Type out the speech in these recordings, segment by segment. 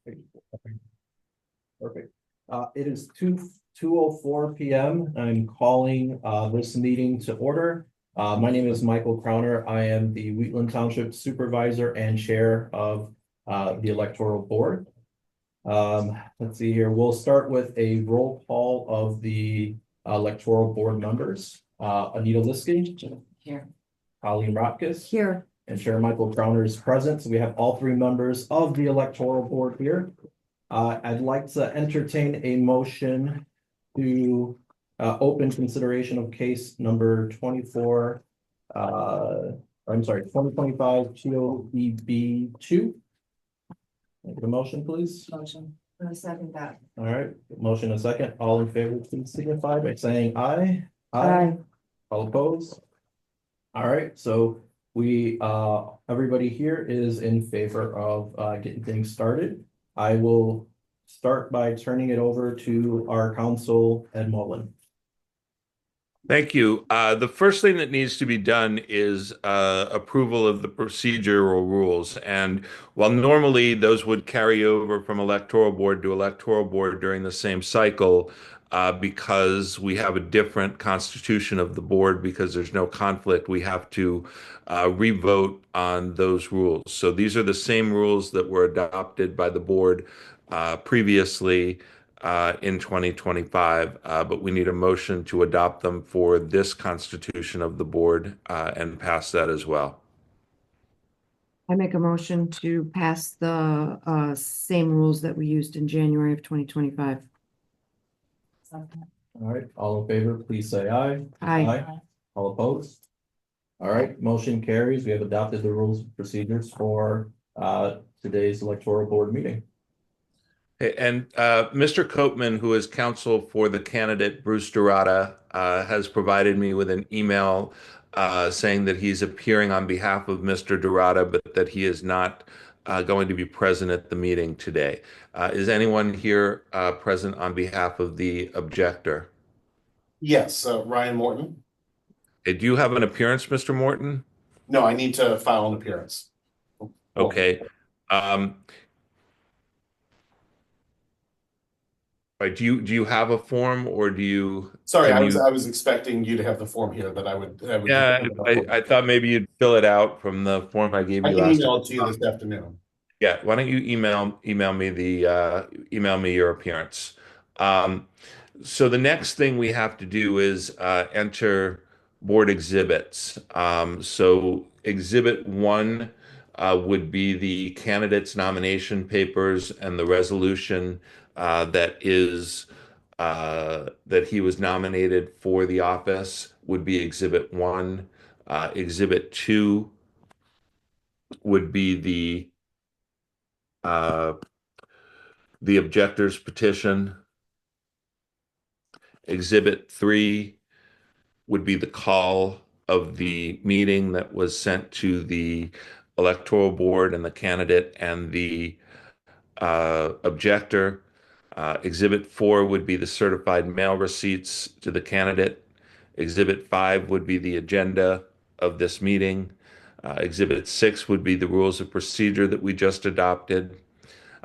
Okay, perfect. It is 2:04 p.m. I'm calling this meeting to order. My name is Michael Crowner. I am the Wheatland Township Supervisor and Chair of the Electoral Board. Let's see here. We'll start with a roll call of the Electoral Board members. Anita Liskey. Here. Colleen Rotkus. Here. And Chair Michael Crowner is present. So we have all three members of the Electoral Board here. I'd like to entertain a motion to open consideration of case number 24. I'm sorry, 2025 TOEB 2. Make a motion, please. Motion. I second that. All right, motion a second. All in favor, please signify by saying aye. Aye. All opposed? All right, so we everybody here is in favor of getting things started. I will start by turning it over to our counsel, Ed Mullen. Thank you. The first thing that needs to be done is approval of the procedural rules. And while normally those would carry over from electoral board to electoral board during the same cycle, because we have a different constitution of the board, because there's no conflict, we have to revote on those rules. So these are the same rules that were adopted by the board previously in 2025, but we need a motion to adopt them for this constitution of the board and pass that as well. I make a motion to pass the same rules that we used in January of 2025. All right, all in favor, please say aye. Aye. All opposed? All right, motion carries. We have adopted the rules and procedures for today's electoral board meeting. And Mr. Copeman, who is counsel for the candidate Bruce Dorada, has provided me with an email saying that he's appearing on behalf of Mr. Dorada, but that he is not going to be present at the meeting today. Is anyone here present on behalf of the objector? Yes, Ryan Morton. Do you have an appearance, Mr. Morton? No, I need to file an appearance. Okay. Right, do you have a form, or do you? Sorry, I was expecting you to have the form here that I would. Yeah, I thought maybe you'd fill it out from the form I gave you I can last email time. it to you this afternoon. Yeah, why don't you email me your appearance. So the next thing we have to do is enter board exhibits. So exhibit 1 would be the candidate's nomination papers and the resolution that he was nominated for the office would be exhibit 1. Exhibit 2 would be the objector's petition. Exhibit 3 would be the call of the meeting that was sent to the electoral board and the candidate and the objector. Exhibit 4 would be the certified mail receipts to the candidate. Exhibit 5 would be the agenda of this meeting. Exhibit 6 would be the rules of procedure that we just adopted.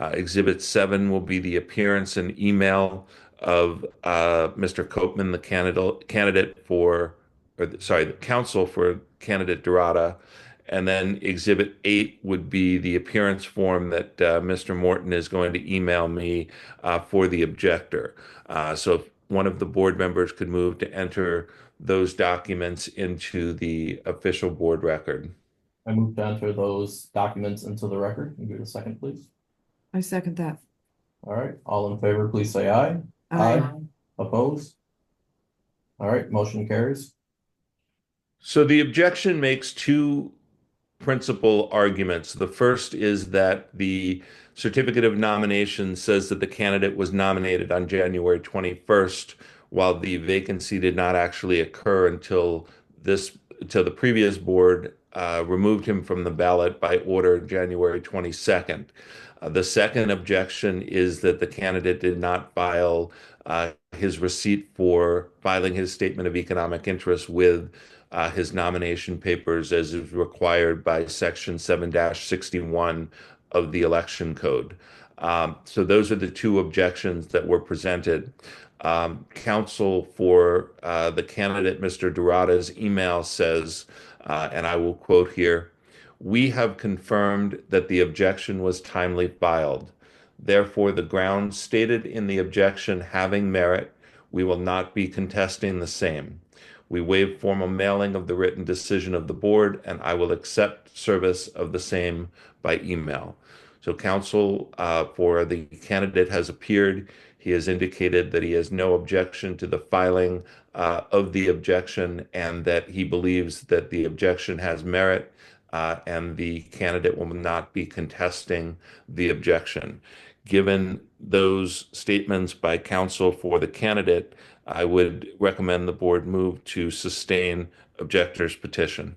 Exhibit 7 will be the appearance and email of Mr. Copeman, the candidate for, the counsel for candidate Dorada. And then Exhibit 8 would be the appearance form that Mr. Morton is going to email me for the objector. So if one of the board members could move to enter those documents into the official board record. I move to enter those documents into the record. Can you give it a second, please? I second that. All right, all in favor, please say aye. Aye. Opposed? All right, motion carries. So the objection makes two principal arguments. The first is that the certificate of nomination says that the candidate was nominated on January 21st, while the vacancy did not actually occur until the previous board removed him from the ballot by order January 22nd. The second objection is that the candidate did not file his receipt for filing his statement of economic interest with his nomination papers as is required by Section 7-61 of the Election Code. So those are the two objections that were presented. Counsel for the candidate, Mr. Dorada's email says, and I will quote here, "We have confirmed that the objection was timely filed. Therefore, the grounds stated in the objection having merit, we will not be contesting the same. We waive formal mailing of the written decision of the board, and I will accept service of the same by email." So counsel for the candidate has appeared. He has indicated that he has no objection to the filing of the objection and that he believes that the objection has merit and the candidate will not be contesting the objection. Given those statements by counsel for the candidate, I would recommend the board move to sustain objector's petition.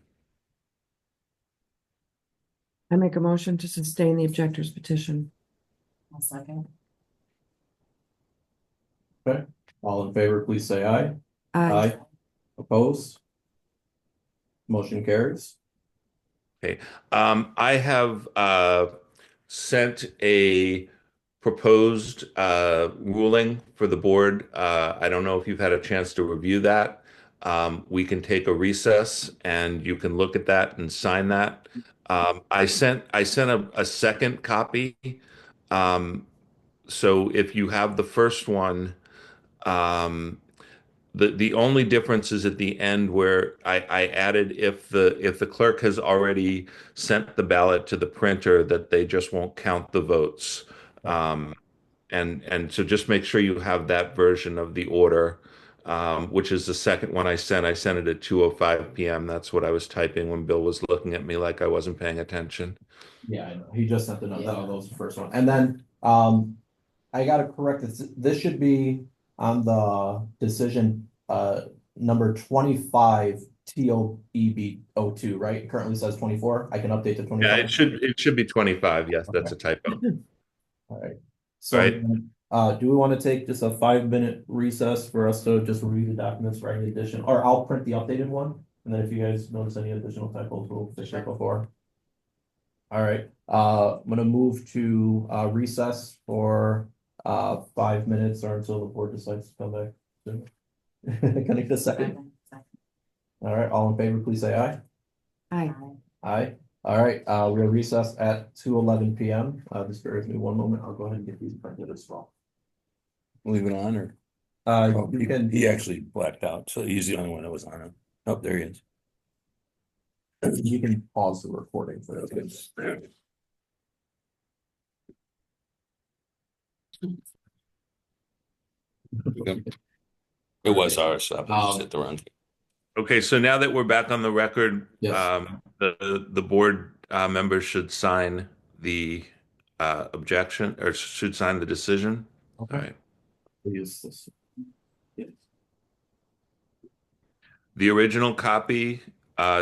I make a motion to sustain the objector's petition. I'll second. Okay, all in favor, please say aye. Aye. Opposed? Motion carries. I have sent a proposed ruling for the board. I don't know if you've had a chance to review that. We can take a recess and you can look at that and sign that. I sent a second copy. So if you have the first one, the only difference is at the end where I added if the clerk has already sent the ballot to the printer that they just won't count the votes. And so just make sure you have that version of the order, which is the second one I sent. I sent it at 2:05 p.m. That's what I was typing when Bill was looking at me like I wasn't paying attention. Yeah, I know. He just sent the note. That was the first one. And then, I gotta correct this. This should be on the decision, number 25 TOEB02, right? It currently says 24. I can update to Yeah, 25. it should be 25. Yes, that's a typo. All right. So, Right. do we want to take just a 5-minute recess for us to just review the documents for any addition, or I'll print the updated one, and then if you guys notice any additional typos, we'll fix it before. All right, I'm gonna move to recess for 5 minutes or until the board decides to come back. soon. Can I get a second? All right, all in favor, please say aye. Aye. Aye. All right, we'll recess at 2:11 p.m. Just bear with me one moment. I'll go ahead and get these printed as well. Leave it on or? You He can. he actually blacked out, so he's the only one that was on it. Oh, there he is. You can pause the recording for this. It was ours, so I just hit the run. Okay, so now that we're back on the record, Yes. the board members should sign the objection or should sign the decision. All Okay. right. Use this. Yes. The original copy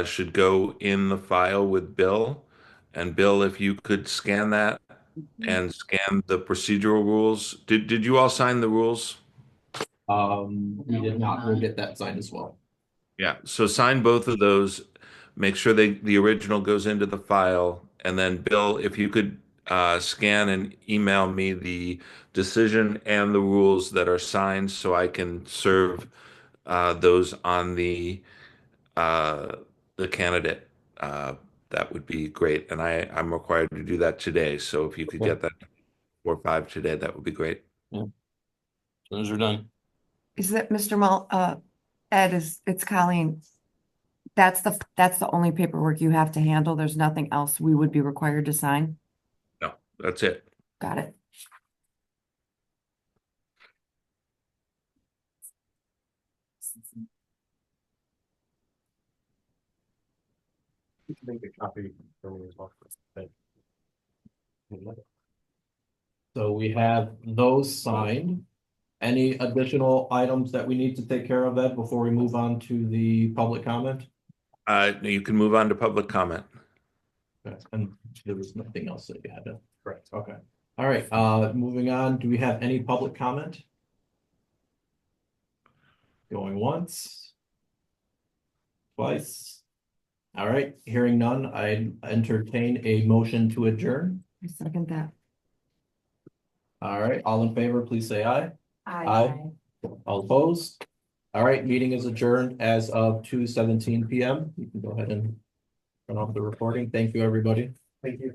should go in the file with Bill. And Bill, if you could scan that and scan the procedural rules. Did you all sign the rules? We did not. We'll get that signed as well. Yeah, so sign both of those. Make sure the original goes into the file. And then Bill, if you could scan and email me the decision and the rules that are signed so I can serve those on the candidate. That would be great. And I'm required to do that today. So if you could get that 4 or 5 today, that would be great. As soon as we're done. Is that Mr. Ed, it's Colleen. That's the only paperwork you have to handle. There's nothing else we would be required to sign. No, that's it. Got it. Make a copy for me as well. So we have those signed. Any additional items that we need to take care of, Ed, before we move on to the public comment? You can move on to public comment. Okay, and there was nothing else that you had to correct. Okay. All right, moving on. Do we have any public comment? Going once. Twice. All right, hearing none, I entertain a motion to adjourn. I second that. All right, all in favor, please say aye. Aye. All opposed? All right, meeting is adjourned as of 2:17 PM. You can go ahead and turn off the recording. Thank you, everybody. Thank you.